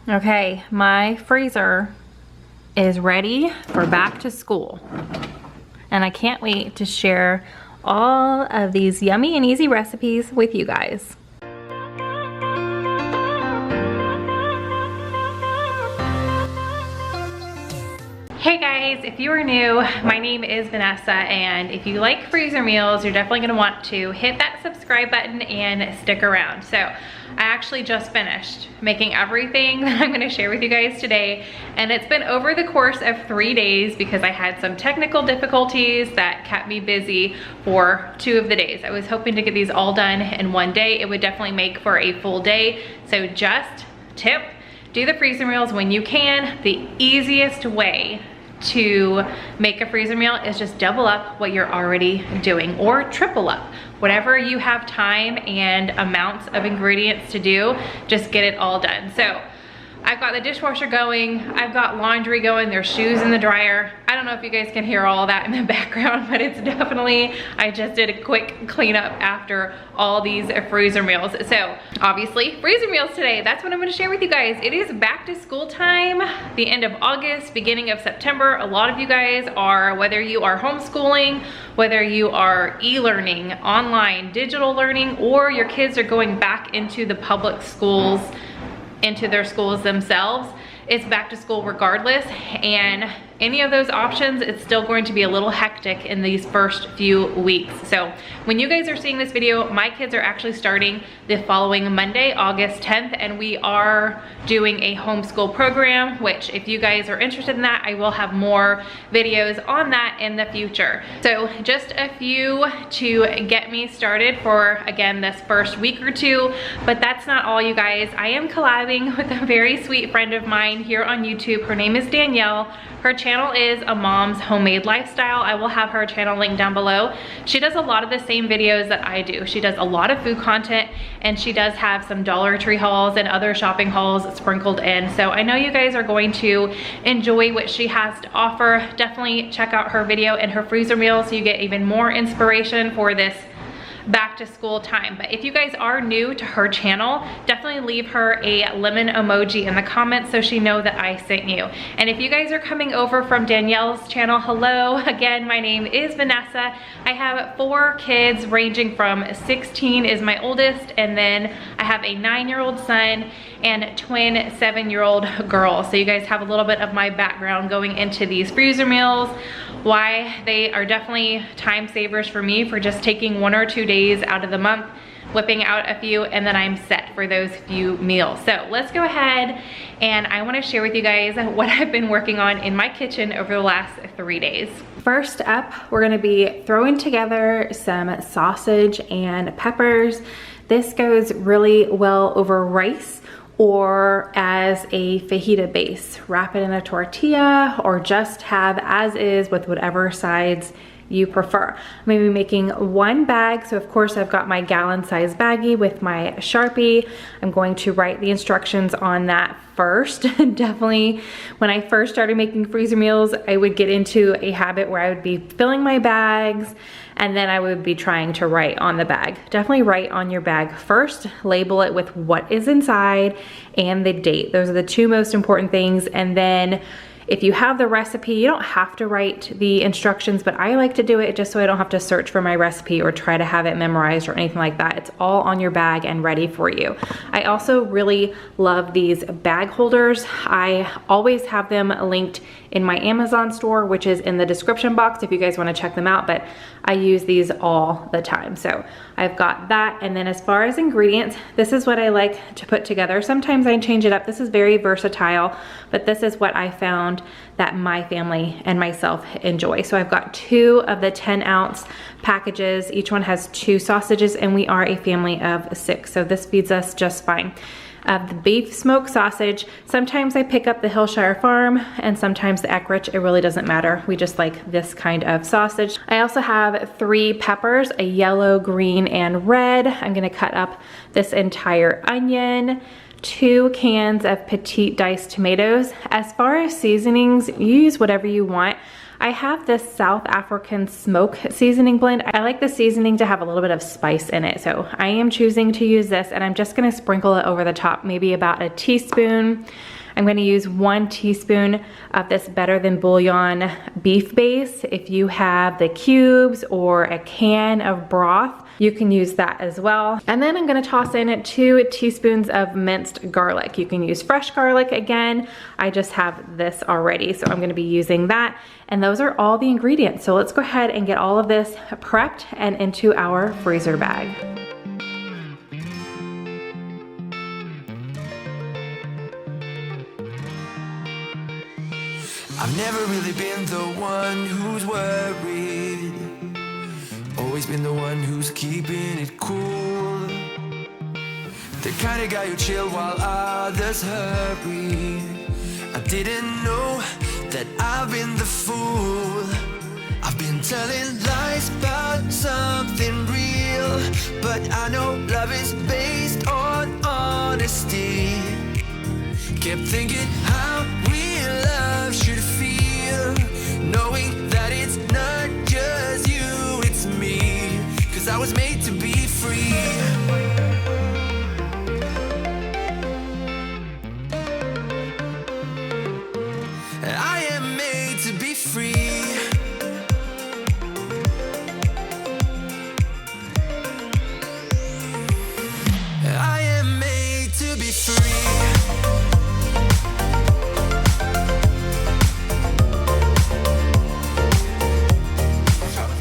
Okay, my freezer is ready for back to school. And I can't wait to share all of these yummy and easy recipes with you guys. Hey guys, if you are new, my name is Vanessa, and if you like freezer meals, you're definitely gonna want to hit that subscribe button and stick around. So I actually just finished making everything that I'm gonna share with you guys today, and it's been over the course of 3 days because I had some technical difficulties that kept me busy for 2 of the days. I was hoping to get these all done in 1 day. It would definitely make for a full day. So just tip, do the freezer meals when you can. The easiest way to make a freezer meal is just double up what you're already doing, or triple up. Whatever you have time and amounts of ingredients to do, just get it all done. So I've got the dishwasher going, I've got laundry going, there's shoes in the dryer. I don't know if you guys can hear all that in the background, but it's definitely, I just did a quick cleanup after all these freezer meals. So obviously freezer meals today, that's what I'm gonna share with you guys. It is back to school time, the end of August, beginning of September. A lot of you guys are, whether you are homeschooling, whether you are e-learning, online, digital learning, or your kids are going back into the public schools, into their schools themselves, it's back to school regardless. And any of those options, it's still going to be a little hectic in these first few weeks. So when you guys are seeing this video, my kids are actually starting the following Monday, August 10th, and we are doing a homeschool program, which if you guys are interested in that, I will have more videos on that in the future. So just a few to get me started for, again, this first week or two, but that's not all, you guys. I am collabing with a very sweet friend of mine here on YouTube. Her name is Danielle. Her channel is A Mom's Homemade Lifestyle. I will have her channel linked down below. She does a lot of the same videos that I do. She does a lot of food content, and she does have some Dollar Tree hauls and other shopping hauls sprinkled in. So I know you guys are going to enjoy what she has to offer. Definitely check out her video and her freezer meal so you get even more inspiration for this back to school time. But if you guys are new to her channel, definitely leave her a lemon emoji in the comments so she know that I sent you. And if you guys are coming over from Danielle's channel, hello again, my name is Vanessa. I have 4 kids ranging from 16 is my oldest, and then I have a 9-year-old son and twin 7-year-old girl. So you guys have a little bit of my background going into these freezer meals, why they are definitely time savers for me for just taking 1 or 2 days out of the month, whipping out a few, and then I'm set for those few meals. So let's go ahead, and I want to share with you guys what I've been working on in my kitchen over the last 3 days. First up, we're going to be throwing together some sausage and peppers. This goes really well over rice or as a fajita base. Wrap it in a tortilla or just have as is with whatever sides you prefer. I'm gonna be making 1 bag, so of course I've got my gallon size baggie with my Sharpie. I'm going to write the instructions on that first. Definitely, when I first started making freezer meals, I would get into a habit where I would be filling my bags and then I would be trying to write on the bag. Definitely write on your bag first, label it with what is inside and the date. Those are the 2 most important things. And then if you have the recipe, you don't have to write the instructions, but I like to do it just so I don't have to search for my recipe or try to have it memorized or anything like that. It's all on your bag and ready for you. I also really love these bag holders. I always have them linked in my Amazon store, which is in the description box if you guys want to check them out, but I use these all the time. So I've got that. And then as far as ingredients, this is what I like to put together. Sometimes I change it up. This is very versatile, but this is what I found that my family and myself enjoy. So I've got 2 of the 10-ounce packages. Each one has 2 sausages, and we are a family of 6. So this feeds us just fine. The beef smoked sausage, sometimes I pick up the Hillshire Farm and sometimes the Eckrich. It really doesn't matter. We just like this kind of sausage. I also have 3 peppers, a yellow, green, and red. I'm gonna cut up this entire onion, 2 cans of petite diced tomatoes. As far as seasonings, you use whatever you want. I have this South African smoke seasoning blend. I like the seasoning to have a little bit of spice in it, so I am choosing to use this, and I'm just gonna sprinkle it over the top, maybe about a teaspoon. I'm gonna use 1 teaspoon of this Better Than Bouillon beef base. If you have the cubes or a can of broth, you can use that as well. And then I'm gonna toss in 2 teaspoons of minced garlic. You can use fresh garlic again. I just have this already, so I'm gonna be using that. And those are all the ingredients. So let's go ahead and get all of this prepped and into our freezer bag. I've never really been the one who's worried. Always been the one who's keeping it cool. The kind of guy who chill while others hurry. I didn't know that I've been the fool. I've been telling lies about something real, but I know love is based on honesty. Kept thinking how real love should feel, knowing that it's not just you, it's me, 'cause I was made to be free. I am made to be free. I am made to be free.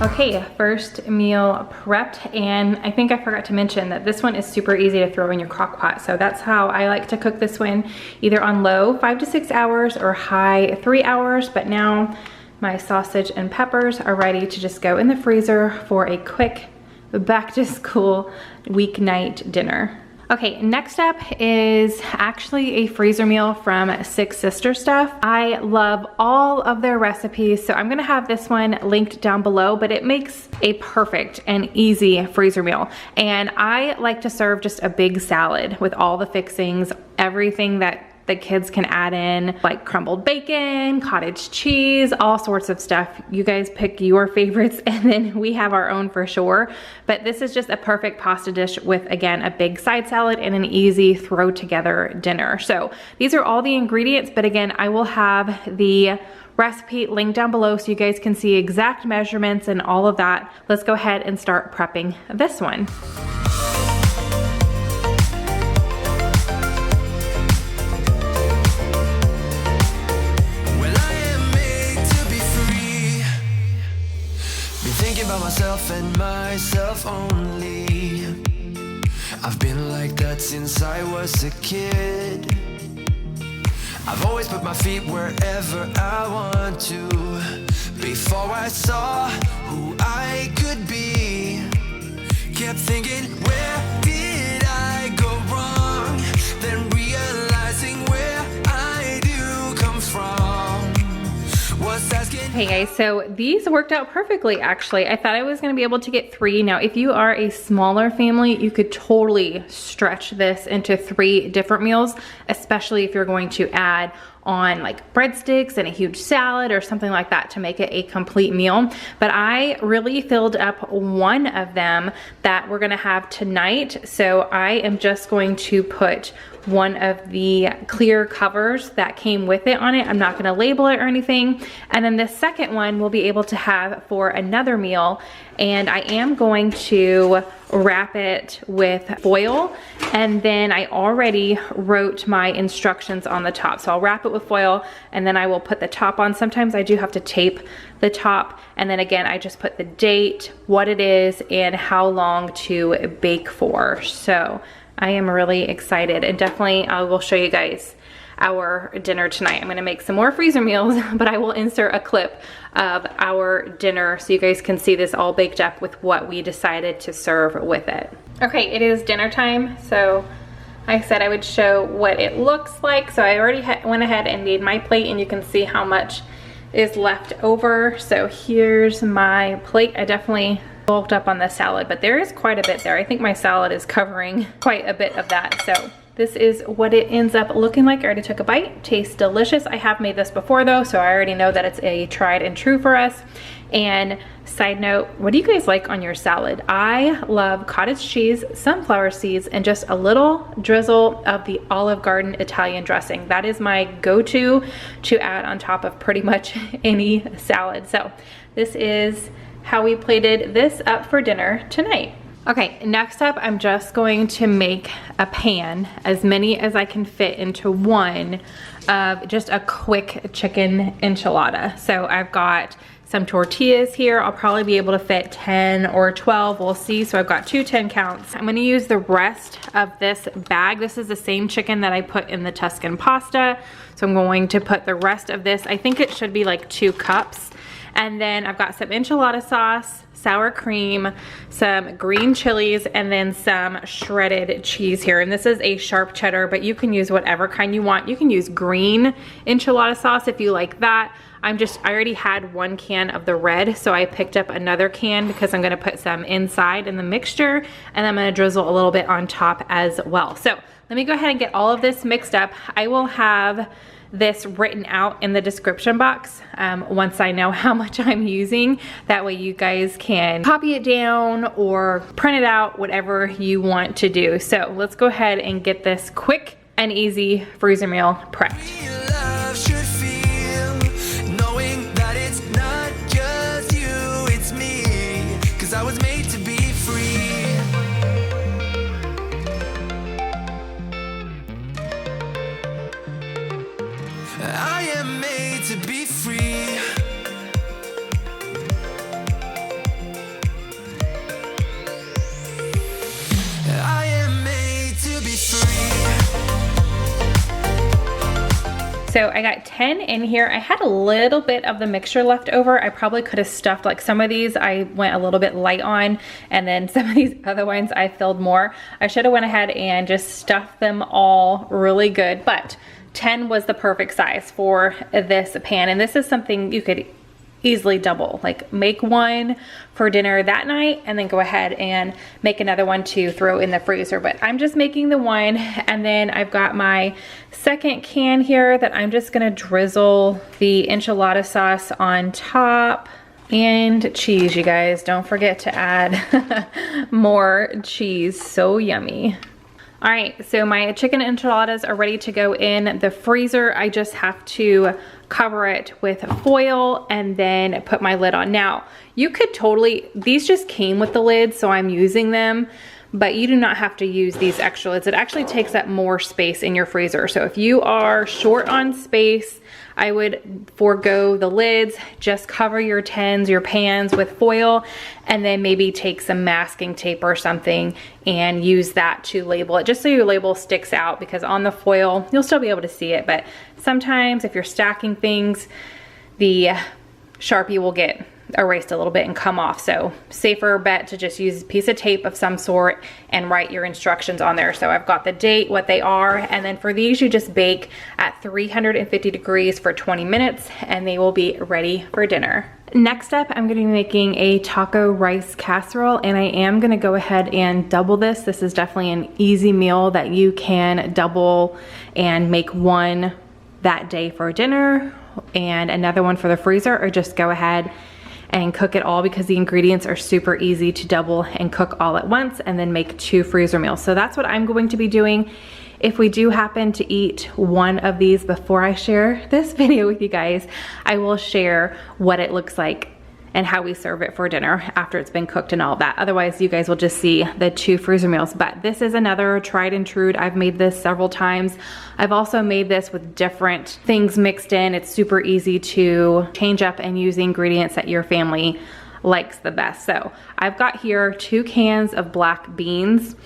Okay, first meal prepped, and I think I forgot to mention that this one is super easy to throw in your crock pot. So that's how I like to cook this one, either on low 5 to 6 hours or high 3 hours. But now my sausage and peppers are ready to just go in the freezer for a quick back to school weeknight dinner. Okay, next up is actually a freezer meal from Six Sister Stuff. I love all of their recipes, so I'm gonna have this one linked down below, but it makes a perfect and easy freezer meal. And I like to serve just a big salad with all the fixings, everything that the kids can add in, like crumbled bacon, cottage cheese, all sorts of stuff. You guys pick your favorites, and then we have our own for sure. But this is just a perfect pasta dish with, again, a big side salad and an easy throw together dinner. So these are all the ingredients, but again, I will have the recipe linked down below so you guys can see exact measurements and all of that. Let's go ahead and start prepping this one. About myself and myself only. I've been like that since I was a kid. I've always put my feet wherever I want to. Before I saw who I could be, kept thinking, where did I go wrong? Then realizing where I do come from. Hey guys, so these worked out perfectly actually. I thought I was gonna be able to get 3. Now, if you are a smaller family, you could totally stretch this into 3 different meals, especially if you're going to add on like breadsticks and a huge salad or something like that to make it a complete meal. But I really filled up one of them that we're gonna have tonight. So I am just going to put one of the clear covers that came with it on it. I'm not gonna label it or anything. And then the second one we'll be able to have for another meal. And I am going to wrap it with foil. And then I already wrote my instructions on the top. So I'll wrap it with foil and then I will put the top on. Sometimes I do have to tape the top. And then again, I just put the date, what it is, and how long to bake for. So I am really excited, and definitely I will show you guys our dinner tonight. I'm gonna make some more freezer meals, but I will insert a clip of our dinner so you guys can see this all baked up with what we decided to serve with it. Okay, it is dinner time, so I said I would show what it looks like. So I already went ahead and made my plate, and you can see how much is left over. So here's my plate. I definitely bulked up on the salad, but there is quite a bit there. I think my salad is covering quite a bit of that. So this is what it ends up looking like. I already took a bite. Tastes delicious. I have made this before though, so I already know that it's a tried and true for us. And side note, what do you guys like on your salad? I love cottage cheese, sunflower seeds, and just a little drizzle of the Olive Garden Italian dressing. That is my go-to to add on top of pretty much any salad. So this is how we plated this up for dinner tonight. Okay, next up, I'm just going to make a pan, as many as I can fit into one, of just a quick chicken enchilada. So I've got some tortillas here. I'll probably be able to fit 10 or 12, we'll see. So I've got two 10 counts. I'm gonna use the rest of this bag. This is the same chicken that I put in the Tuscan pasta. So I'm going to put the rest of this, I think it should be like 2 cups. And then I've got some enchilada sauce, sour cream, some green chilies, and then some shredded cheese here. And this is a sharp cheddar, but you can use whatever kind you want. You can use green enchilada sauce if you like that. I already had 1 can of the red, so I picked up another can because I'm gonna put some inside in the mixture, and I'm gonna drizzle a little bit on top as well. So let me go ahead and get all of this mixed up. I will have this written out in the description box once I know how much I'm using. That way you guys can copy it down or print it out, whatever you want to do. So let's go ahead and get this quick and easy freezer meal prepped. I was made to be free. I am made to be free. I am made to be free. So I got 10 in here. I had a little bit of the mixture left over. I probably could have stuffed, like some of these I went a little bit light on, and then some of these other ones I filled more. I should have went ahead and just stuffed them all really good, but 10 was the perfect size for this pan. And this is something you could easily double, like make one for dinner that night and then go ahead and make another one to throw in the freezer. But I'm just making the one, and then I've got my second can here that I'm just gonna drizzle the enchilada sauce on top. And cheese, you guys, don't forget to add more cheese, so yummy. All right, so my chicken enchiladas are ready to go in the freezer. I just have to cover it with foil and then put my lid on. Now, you could totally, these just came with the lid, so I'm using them, but you do not have to use these extra lids. It actually takes up more space in your freezer. So if you are short on space, I would forego the lids, just cover your tins, your pans with foil, and then maybe take some masking tape or something and use that to label it, just so your label sticks out, because on the foil, you'll still be able to see it, but sometimes if you're stacking things, the Sharpie will get erased a little bit and come off. So safer bet to just use a piece of tape of some sort and write your instructions on there. So I've got the date, what they are, and then for these you just bake at 350 degrees for 20 minutes and they will be ready for dinner. Next up, I'm gonna be making a taco rice casserole, and I am gonna go ahead and double this. This is definitely an easy meal that you can double and make one that day for dinner and another one for the freezer, or just go ahead and cook it all, because the ingredients are super easy to double and cook all at once and then make 2 freezer meals. So that's what I'm going to be doing. If we do happen to eat one of these before I share this video with you guys, I will share what it looks like and how we serve it for dinner after it's been cooked and all of that. Otherwise, you guys will just see the 2 freezer meals. But this is another tried and true. I've made this several times. I've also made this with different things mixed in. It's super easy to change up and use the ingredients that your family likes the best. So I've got here 2 cans of black beans.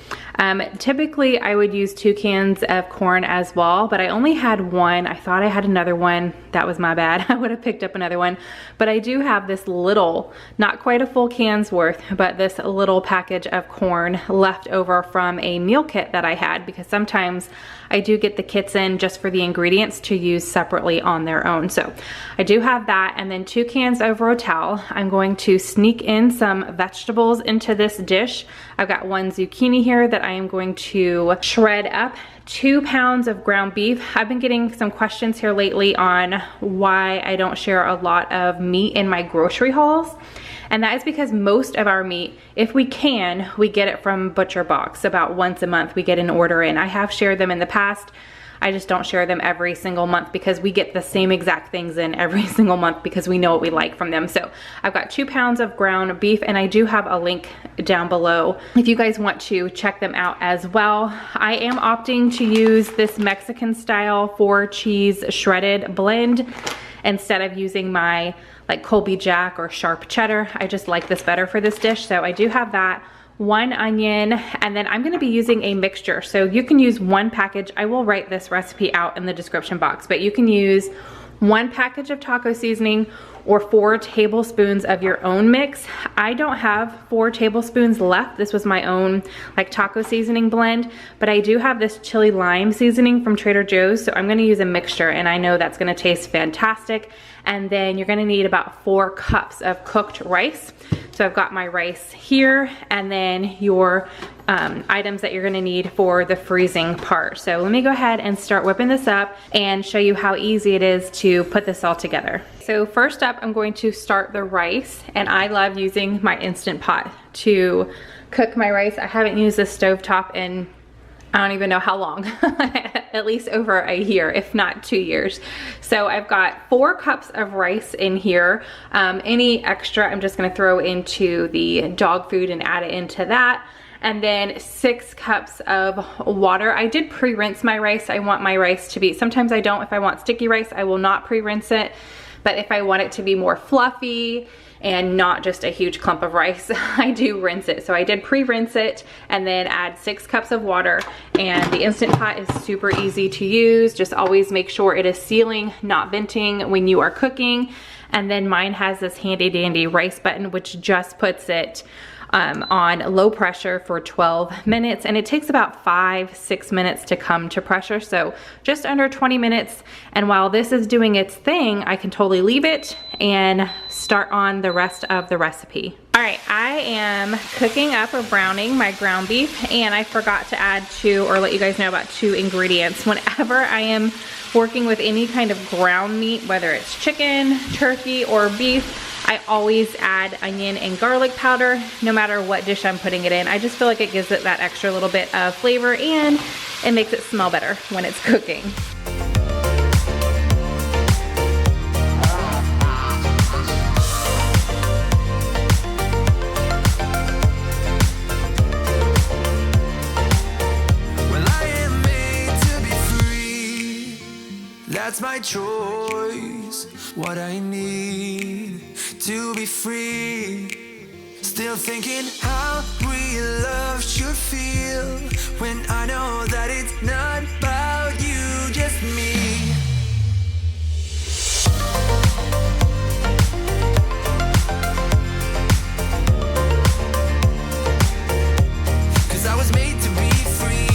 Typically I would use 2 cans of corn as well, but I only had 1. I thought I had another one. That was my bad. I would have picked up another one, but I do have this little, not quite a full can's worth, but this little package of corn left over from a meal kit that I had, because sometimes I do get the kits in just for the ingredients to use separately on their own. So I do have that, and then 2 cans of Rotel. I'm going to sneak in some vegetables into this dish. I've got 1 zucchini here that I am going to shred up 2 pounds of ground beef. I've been getting some questions here lately on why I don't share a lot of meat in my grocery hauls. And that is because most of our meat, if we can, we get it from Butcher Box. About once a month we get an order in. I have shared them in the past. I just don't share them every single month because we get the same exact things in every single month because we know what we like from them. So I've got 2 pounds of ground beef, and I do have a link down below if you guys want to check them out as well. I am opting to use this Mexican style 4 cheese shredded blend instead of using my like Colby Jack or sharp cheddar. I just like this better for this dish. So I do have that, 1 onion, and then I'm gonna be using a mixture. So you can use 1 package. I will write this recipe out in the description box, but you can use 1 package of taco seasoning or 4 tablespoons of your own mix. I don't have 4 tablespoons left. This was my own like taco seasoning blend, but I do have this chili lime seasoning from Trader Joe's. So I'm gonna use a mixture, and I know that's gonna taste fantastic. And then you're gonna need about 4 cups of cooked rice. So I've got my rice here, and then your items that you're gonna need for the freezing part. So let me go ahead and start whipping this up and show you how easy it is to put this all together. So first up, I'm going to start the rice, and I love using my Instant Pot to cook my rice. I haven't used this stovetop in I don't even know how long, at least over a year, if not 2 years. So I've got 4 cups of rice in here. Any extra, I'm just gonna throw into the dog food and add it into that. And then 6 cups of water. I did pre-rinse my rice. I want my rice to be, sometimes I don't. If I want sticky rice, I will not pre-rinse it. But if I want it to be more fluffy and not just a huge clump of rice, I do rinse it. So I did pre-rinse it and then add 6 cups of water. And the Instant Pot is super easy to use. Just always make sure it is sealing, not venting when you are cooking. And then mine has this handy dandy rice button, which just puts it on low pressure for 12 minutes, and it takes about 5-6 minutes to come to pressure, so just under 20 minutes. And while this is doing its thing, I can totally leave it and start on the rest of the recipe. All right, I am cooking up or browning my ground beef, and I forgot to add 2 or let you guys know about 2 ingredients. Whenever I am working with any kind of ground meat, whether it's chicken, turkey, or beef, I always add onion and garlic powder, no matter what dish I'm putting it in. I just feel like it gives it that extra little bit of flavor, and it makes it smell better when it's cooking. Well, I am made to be free. That's my choice. What I need to be free. Still thinking how real love should feel when I know that it's not about you, just me. 'Cause I was made to be free.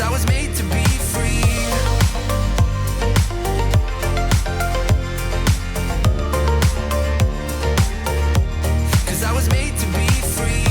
I was made to be free. Cause I was made to be free.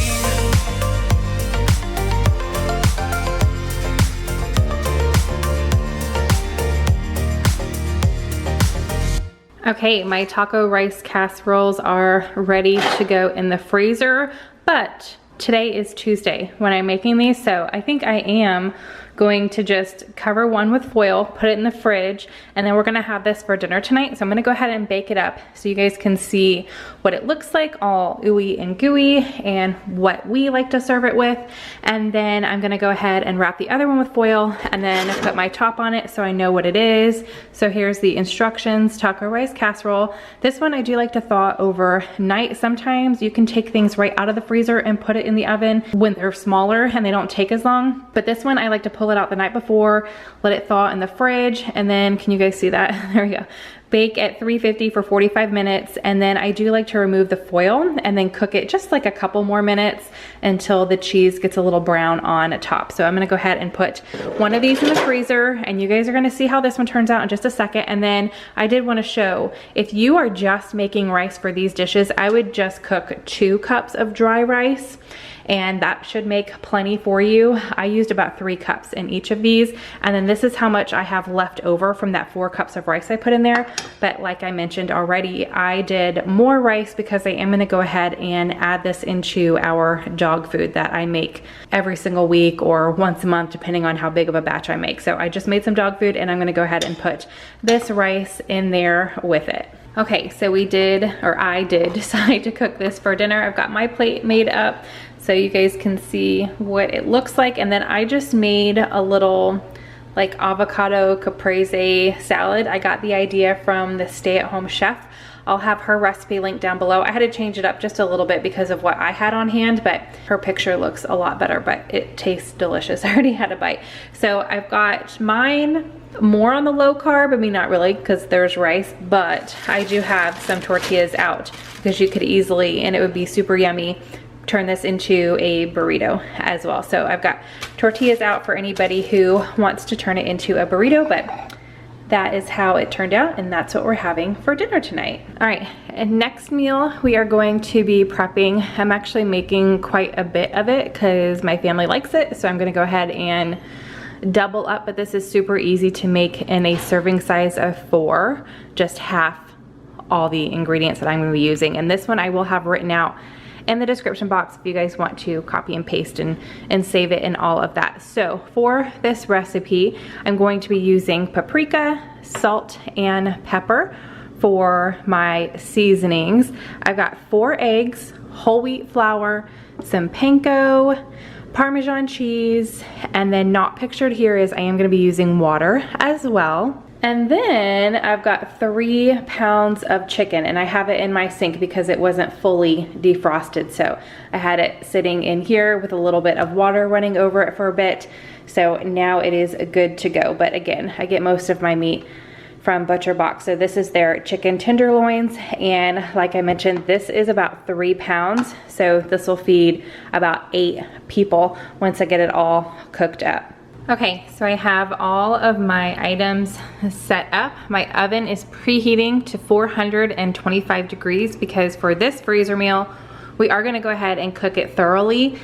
Okay, my taco rice casseroles are ready to go in the freezer, but today is Tuesday when I'm making these, so I think I am going to just cover one with foil, put it in the fridge, and then we're gonna have this for dinner tonight. So I'm gonna go ahead and bake it up so you guys can see what it looks like, all ooey and gooey, and what we like to serve it with. And then I'm gonna go ahead and wrap the other one with foil and then put my top on it so I know what it is. So here's the instructions: taco rice casserole. This one I do like to thaw overnight. Sometimes you can take things right out of the freezer and put it in the oven when they're smaller and they don't take as long. But this one I like to pull it out the night before, let it thaw in the fridge, and then, can you guys see that? There we go. bake at 350 for 45 minutes, and then I do like to remove the foil and then cook it just like a couple more minutes until the cheese gets a little brown on top. So I'm gonna go ahead and put one of these in the freezer, and you guys are gonna see how this one turns out in just a second. And then I did wanna show, if you are just making rice for these dishes, I would just cook 2 cups of dry rice, and that should make plenty for you. I used about 3 cups in each of these, and then this is how much I have left over from that 4 cups of rice I put in there. But like I mentioned already, I did more rice because I am gonna go ahead and add this into our dog food that I make every single week or once a month, depending on how big of a batch I make. So I just made some dog food, and I'm gonna go ahead and put this rice in there with it. Okay, so I did decide to cook this for dinner. I've got my plate made up so you guys can see what it looks like. And then I just made a little like avocado caprese salad. I got the idea from the stay-at-home chef. I'll have her recipe linked down below. I had to change it up just a little bit because of what I had on hand, but her picture looks a lot better, but it tastes delicious. I already had a bite. So I've got mine more on the low carb. I mean, not really, because there's rice, but I do have some tortillas out because you could easily, and it would be super yummy, turn this into a burrito as well. So I've got tortillas out for anybody who wants to turn it into a burrito, but that is how it turned out, and that's what we're having for dinner tonight. All right, and next meal we are going to be prepping. I'm actually making quite a bit of it because my family likes it, so I'm gonna go ahead and double up, but this is super easy to make in a serving size of 4, just half all the ingredients that I'm gonna be using. And this one I will have written out in the description box if you guys want to copy and paste and save it and all of that. So for this recipe, I'm going to be using paprika, salt, and pepper for my seasonings. I've got 4 eggs, whole wheat flour, some panko, Parmesan cheese, and then not pictured here is I am gonna be using water as well. And then I've got 3 pounds of chicken, and I have it in my sink because it wasn't fully defrosted. So I had it sitting in here with a little bit of water running over it for a bit. So now it is good to go. But again, I get most of my meat from Butcher Box. So this is their chicken tenderloins. And like I mentioned, this is about 3 pounds. So this will feed about 8 people once I get it all cooked up. Okay, so I have all of my items set up. My oven is preheating to 425 degrees because for this freezer meal, we are gonna go ahead and cook it thoroughly.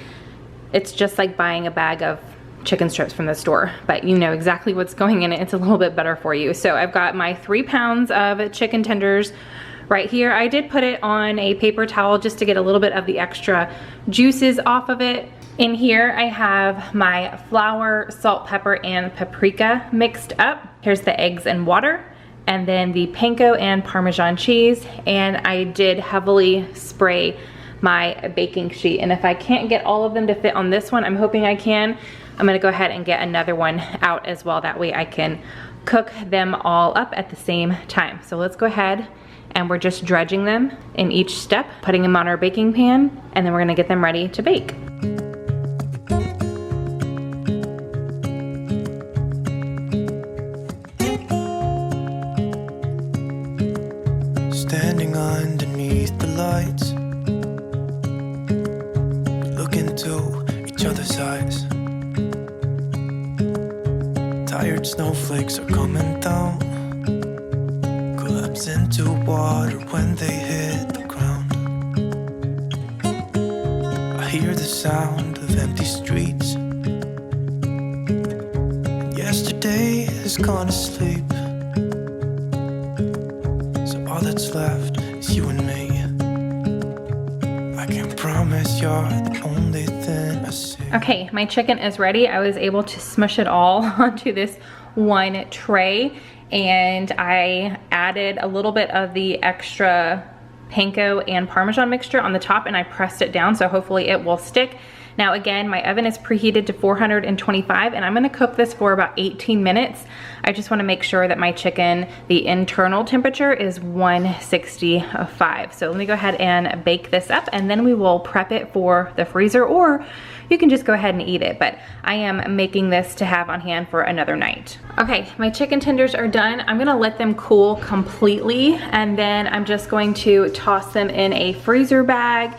It's just like buying a bag of chicken strips from the store, but you know exactly what's going in it. It's a little bit better for you. So I've got my 3 pounds of chicken tenders right here. I did put it on a paper towel just to get a little bit of the extra juices off of it. In here I have my flour, salt, pepper, and paprika mixed up. Here's the eggs and water, and then the panko and Parmesan cheese. And I did heavily spray my baking sheet. And if I can't get all of them to fit on this one, I'm hoping I can. I'm gonna go ahead and get another one out as well. That way I can cook them all up at the same time. So let's go ahead, and we're just dredging them in each step, putting them on our baking pan, and then we're gonna get them ready to bake. Standing underneath the lights, look into each other's eyes. Tired snowflakes are coming down, collapse into water when they hit the ground. I hear the sound of empty streets, and yesterday has gone to sleep. All that's left is you and me. I can promise you're the only thing I see. Okay, my chicken is ready. I was able to smush it all onto this one tray, and I added a little bit of the extra panko and Parmesan mixture on the top, and I pressed it down so hopefully it will stick. Now again, my oven is preheated to 425 and I'm gonna cook this for about 18 minutes. I just wanna make sure that my chicken, the internal temperature is 165. So let me go ahead and bake this up and then we will prep it for the freezer, or you can just go ahead and eat it, but I am making this to have on hand for another night. Okay, my chicken tenders are done. I'm gonna let them cool completely and then I'm just going to toss them in a freezer bag,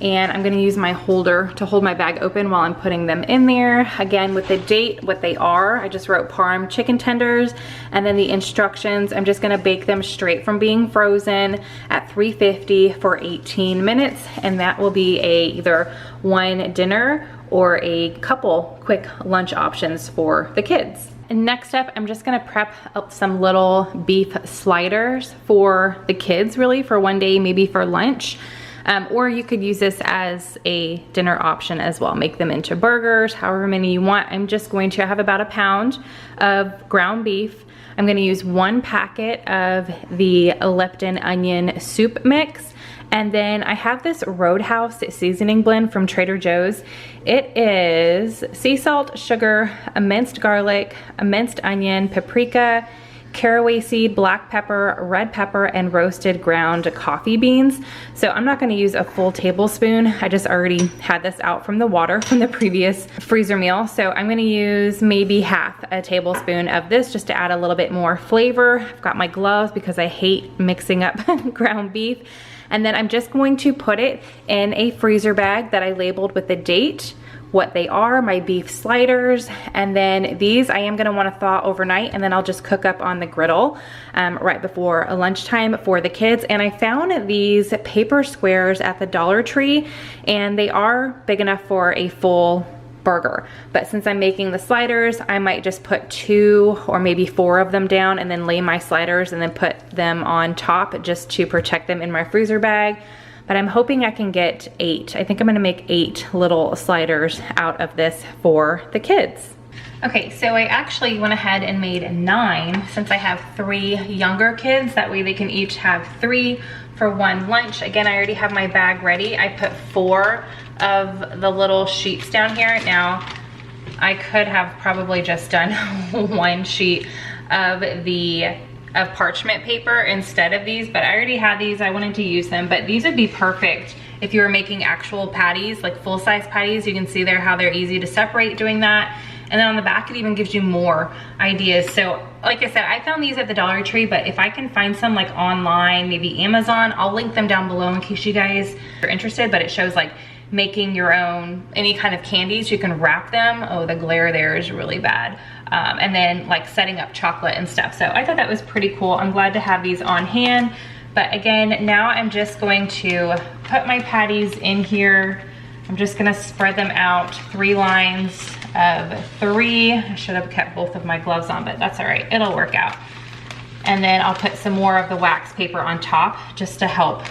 and I'm gonna use my holder to hold my bag open while I'm putting them in there. Again, with the date, what they are, I just wrote parm chicken tenders, and then the instructions, I'm just gonna bake them straight from being frozen at 350 for 18 minutes, and that will be either one dinner or a couple quick lunch options for the kids. And next up, I'm just gonna prep up some little beef sliders for the kids, really, for one day, maybe for lunch. Or you could use this as a dinner option as well. Make them into burgers, however many you want. I'm just going to have about a pound of ground beef. I'm gonna use 1 packet of the Lipton onion soup mix. And then I have this Roadhouse seasoning blend from Trader Joe's. It is sea salt, sugar, a minced garlic, a minced onion, paprika, caraway seed, black pepper, red pepper, and roasted ground coffee beans. So I'm not gonna use a full tablespoon. I just already had this out from the water from the previous freezer meal. So I'm gonna use maybe half a tablespoon of this just to add a little bit more flavor. I've got my gloves because I hate mixing up ground beef. And then I'm just going to put it in a freezer bag that I labeled with the date, what they are, my beef sliders, and then these I am gonna wanna thaw overnight, and then I'll just cook up on the griddle right before lunchtime for the kids. And I found these paper squares at the Dollar Tree, and they are big enough for a full burger. But since I'm making the sliders, I might just put 2 or maybe 4 of them down and then lay my sliders and then put them on top just to protect them in my freezer bag. But I'm hoping I can get 8. I think I'm gonna make 8 little sliders out of this for the kids. Okay, so I actually went ahead and made 9 since I have 3 younger kids. That way they can each have 3 for one lunch. Again, I already have my bag ready. I put 4 of the little sheets down here. Now, I could have probably just done 1 sheet of parchment paper instead of these, but I already had these. I wanted to use them, but these would be perfect if you were making actual patties, like full-size patties. You can see there how they're easy to separate doing that. And then on the back, it even gives you more ideas. So like I said, I found these at the Dollar Tree, but if I can find some like online, maybe Amazon, I'll link them down below in case you guys are interested. But it shows like making your own, any kind of candies, you can wrap them. Oh, the glare there is really bad. And then like setting up chocolate and stuff. So I thought that was pretty cool. I'm glad to have these on hand. But again, now I'm just going to put my patties in here. I'm just gonna spread them out 3 lines of 3. I should have kept both of my gloves on, but that's all right, it'll work out. And then I'll put some more of the wax paper on top just to help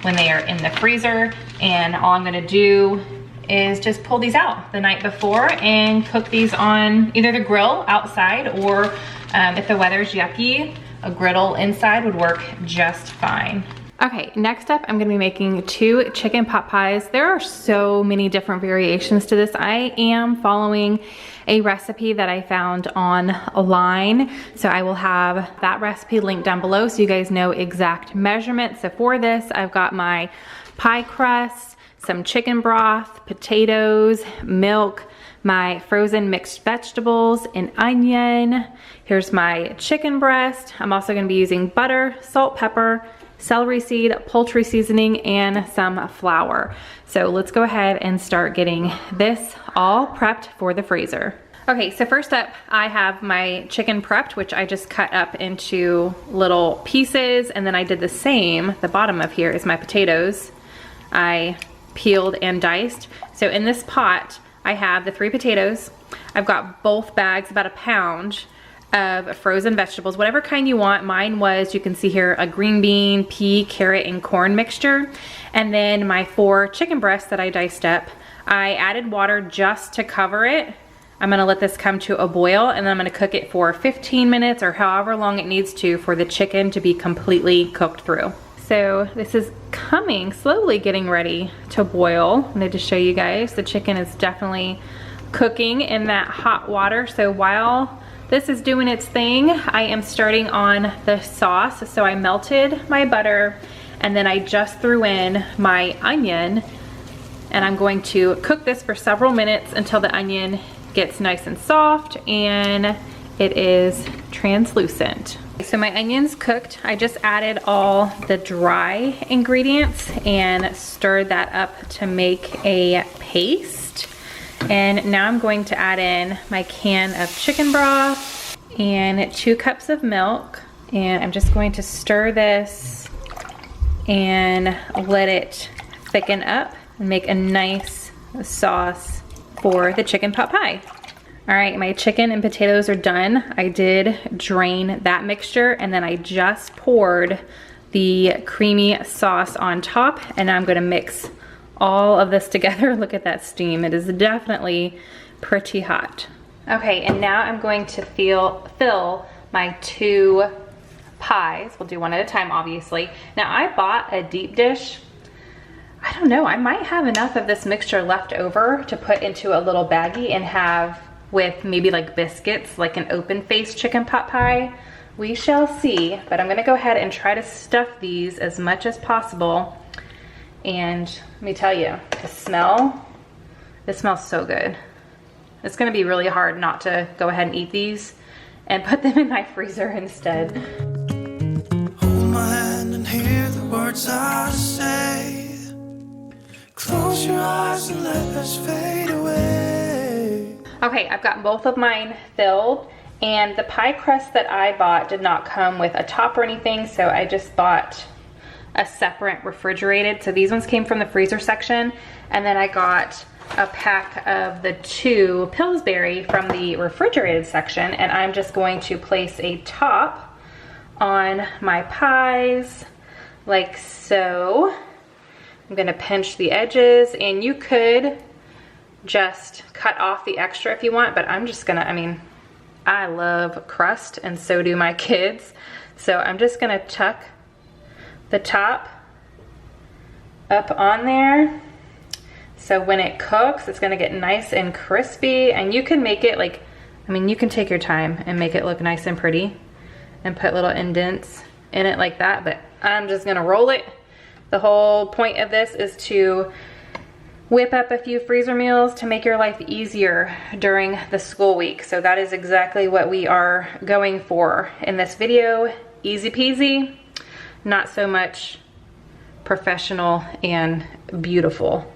when they are in the freezer. And all I'm gonna do is just pull these out the night before and cook these on either the grill outside, or if the weather's yucky, a griddle inside would work just fine. Okay, next up, I'm gonna be making 2 chicken pot pies. There are so many different variations to this. I am following a recipe that I found online. So I will have that recipe linked down below so you guys know exact measurements. So for this, I've got my pie crust, some chicken broth, potatoes, milk, my frozen mixed vegetables, an onion. Here's my chicken breast. I'm also gonna be using butter, salt, pepper, celery seed, poultry seasoning, and some flour. So let's go ahead and start getting this all prepped for the freezer. Okay, so first up, I have my chicken prepped, which I just cut up into little pieces, and then I did the same. The bottom of here is my potatoes. I peeled and diced. So in this pot, I have the 3 potatoes. I've got both bags, about a pound of frozen vegetables, whatever kind you want. Mine was, you can see here, a green bean, pea, carrot, and corn mixture. And then my 4 chicken breasts that I diced up. I added water just to cover it. I'm gonna let this come to a boil, and then I'm gonna cook it for 15 minutes or however long it needs to for the chicken to be completely cooked through. so this is coming, slowly getting ready to boil. I wanted to show you guys, the chicken is definitely cooking in that hot water. So while this is doing its thing, I am starting on the sauce. So I melted my butter and then I just threw in my onion, and I'm going to cook this for several minutes until the onion gets nice and soft and it is translucent. So my onion's cooked. I just added all the dry ingredients and stirred that up to make a paste. And now I'm going to add in my can of chicken broth and 2 cups of milk. And I'm just going to stir this and let it thicken up and make a nice sauce for the chicken pot pie. All right, my chicken and potatoes are done. I did drain that mixture and then I just poured the creamy sauce on top, and I'm gonna mix all of this together. Look at that steam. It is definitely pretty hot. Okay, and now I'm going to fill my 2 pies. We'll do one at a time, obviously. Now I bought a deep dish. I don't know, I might have enough of this mixture left over to put into a little baggie and have with maybe like biscuits, like an open-faced chicken pot pie. We shall see, but I'm gonna go ahead and try to stuff these as much as possible. And let me tell you, the smell, this smells so good. It's gonna be really hard not to go ahead and eat these and put them in my freezer instead. Hold my hand and hear the words I say. Close your eyes and let us fade away. Okay, I've got both of mine filled, and the pie crust that I bought did not come with a top or anything, so I just bought a separate refrigerated. So these ones came from the freezer section, and then I got a pack of the 2 Pillsbury from the refrigerated section, and I'm just going to place a top on my pies like so. I'm gonna pinch the edges, and you could just cut off the extra if you want, but I'm just gonna, I mean, I love crust and so do my kids. So I'm just gonna tuck the top up on there. So when it cooks, it's gonna get nice and crispy, and you can make it like, I mean, you can take your time and make it look nice and pretty and put little indents in it like that, but I'm just gonna roll it. The whole point of this is to whip up a few freezer meals to make your life easier during the school week. So that is exactly what we are going for in this video. Easy peasy, not so much professional and beautiful.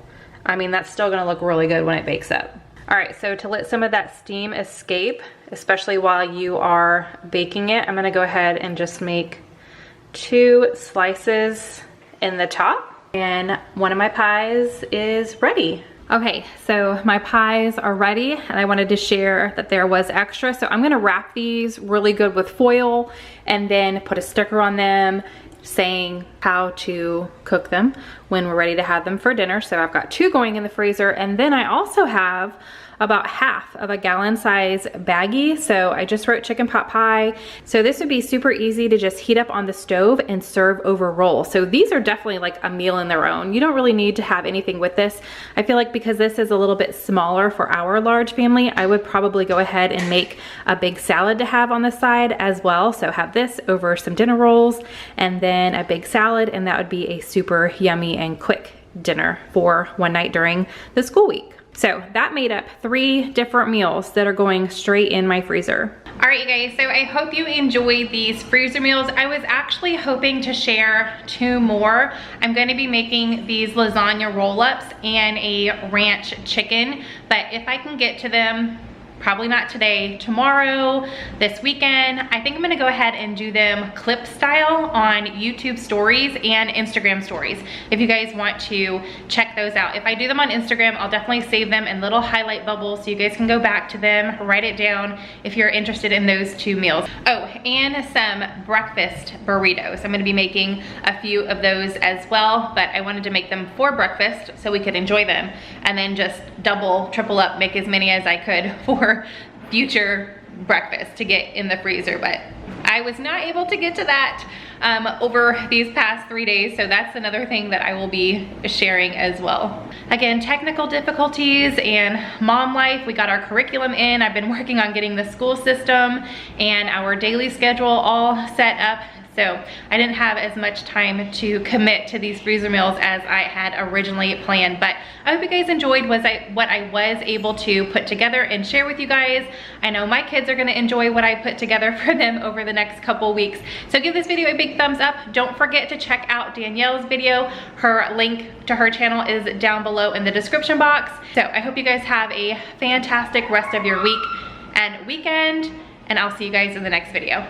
I mean, that's still gonna look really good when it bakes up. All right, so to let some of that steam escape, especially while you are baking it, I'm gonna go ahead and just make 2 slices in the top. And one of my pies is ready. Okay, so my pies are ready, and I wanted to share that there was extra. So I'm gonna wrap these really good with foil and then put a sticker on them saying how to cook them when we're ready to have them for dinner. So I've got 2 going in the freezer, and then I also have about half of a gallon size baggie. So I just wrote chicken pot pie. So this would be super easy to just heat up on the stove and serve over roll. So these are definitely like a meal in their own. You don't really need to have anything with this. I feel like because this is a little bit smaller for our large family, I would probably go ahead and make a big salad to have on the side as well. So have this over some dinner rolls and then a big salad, and that would be a super yummy and quick dinner for one night during the school week. So that made up 3 different meals that are going straight in my freezer. All right, you guys, so I hope you enjoyed these freezer meals. I was actually hoping to share 2 more. I'm gonna be making these lasagna roll-ups and a ranch chicken, but if I can get to them, probably not today, tomorrow, this weekend, I think I'm gonna go ahead and do them clip style on YouTube stories and Instagram stories, if you guys want to check those out. If I do them on Instagram, I'll definitely save them in little highlight bubbles so you guys can go back to them, write it down if you're interested in those 2 meals. Oh, and some breakfast burritos. I'm gonna be making a few of those as well, but I wanted to make them for breakfast so we could enjoy them, and then just double, triple up, make as many as I could for future breakfast to get in the freezer. But I was not able to get to that over these past 3 days, so that's another thing that I will be sharing as well. Again, technical difficulties and mom life. We got our curriculum in. I've been working on getting the school system and our daily schedule all set up. So I didn't have as much time to commit to these freezer meals as I had originally planned, but I hope you guys enjoyed what I was able to put together and share with you guys. I know my kids are gonna enjoy what I put together for them over the next couple weeks. So give this video a big thumbs up. Don't forget to check out Danielle's video. Her link to her channel is down below in the description box. So I hope you guys have a fantastic rest of your week and weekend, and I'll see you guys in the next video.